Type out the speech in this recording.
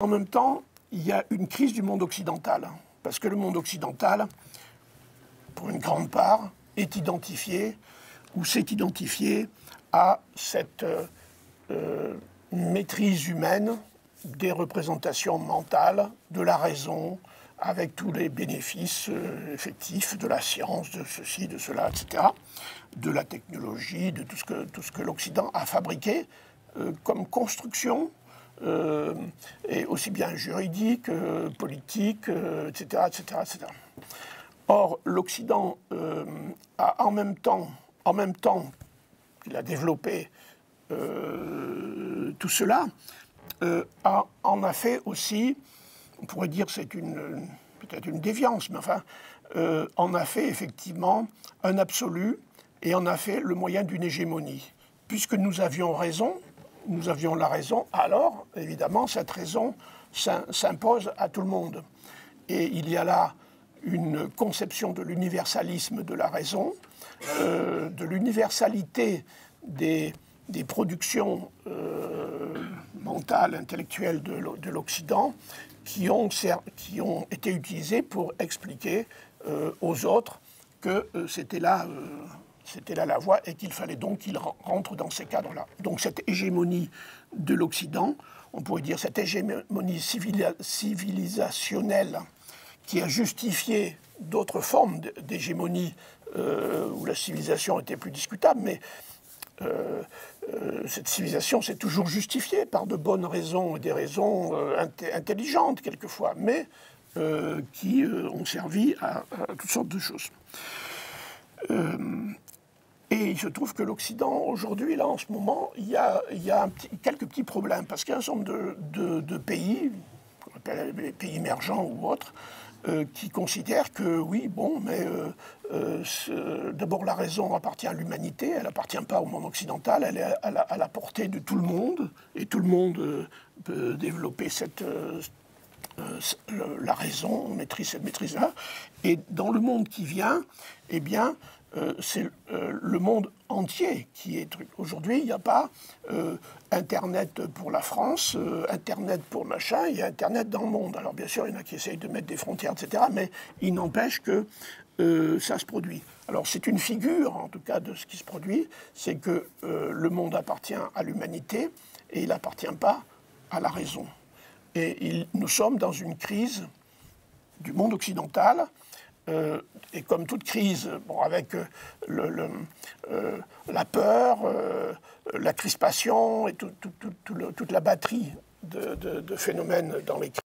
En même temps, il y a une crise du monde occidental, parce que le monde occidental, pour une grande part, est identifié ou s'est identifié à cette maîtrise humaine des représentations mentales, de la raison, avec tous les bénéfices effectifs de la science, de ceci, de cela, etc., de la technologie, de tout ce que l'Occident a fabriqué comme construction, et aussi bien juridique, politique, etc., etc., etc. Or, l'Occident a en même temps qu'il a développé tout cela, en a fait aussi, on pourrait dire que c'est peut-être une déviance, mais enfin, en a fait effectivement un absolu et en a fait le moyen d'une hégémonie. Puisque nous avions raison, nous avions la raison, alors évidemment cette raison s'impose à tout le monde. Et il y a là une conception de l'universalisme de la raison, de l'universalité des productions mentales, intellectuelles de l'Occident qui ont été utilisées pour expliquer aux autres que c'était là la voie et qu'il fallait donc qu'ils rentrent dans ces cadres-là. Donc cette hégémonie de l'Occident, on pourrait dire cette hégémonie civilisationnelle qui a justifié d'autres formes d'hégémonie où la civilisation était plus discutable, mais cette civilisation s'est toujours justifiée par de bonnes raisons et des raisons intelligentes quelquefois, mais qui ont servi à toutes sortes de choses. Et il se trouve que l'Occident, aujourd'hui, là, en ce moment, il y a quelques petits problèmes, parce qu'il y a un certain nombre de pays, qu'on appelle les pays émergents ou autres, qui considèrent que, oui, bon, mais d'abord la raison appartient à l'humanité, elle n'appartient pas au monde occidental, elle est à la portée de tout le monde, et tout le monde peut développer la raison, maîtrise cette maîtrise-là. Et dans le monde qui vient, eh bien, c'est le monde entier qui est truc. Aujourd'hui, il n'y a pas Internet pour la France, Internet pour machin, il y a Internet dans le monde. Alors bien sûr, il y en a qui essayent de mettre des frontières, etc., mais il n'empêche que ça se produit. Alors c'est une figure, en tout cas, de ce qui se produit, c'est que le monde appartient à l'humanité et il n'appartient pas à la raison. Et nous sommes dans une crise du monde occidental, et comme toute crise, bon, avec la peur, la crispation et toute la batterie de phénomènes dans les crises,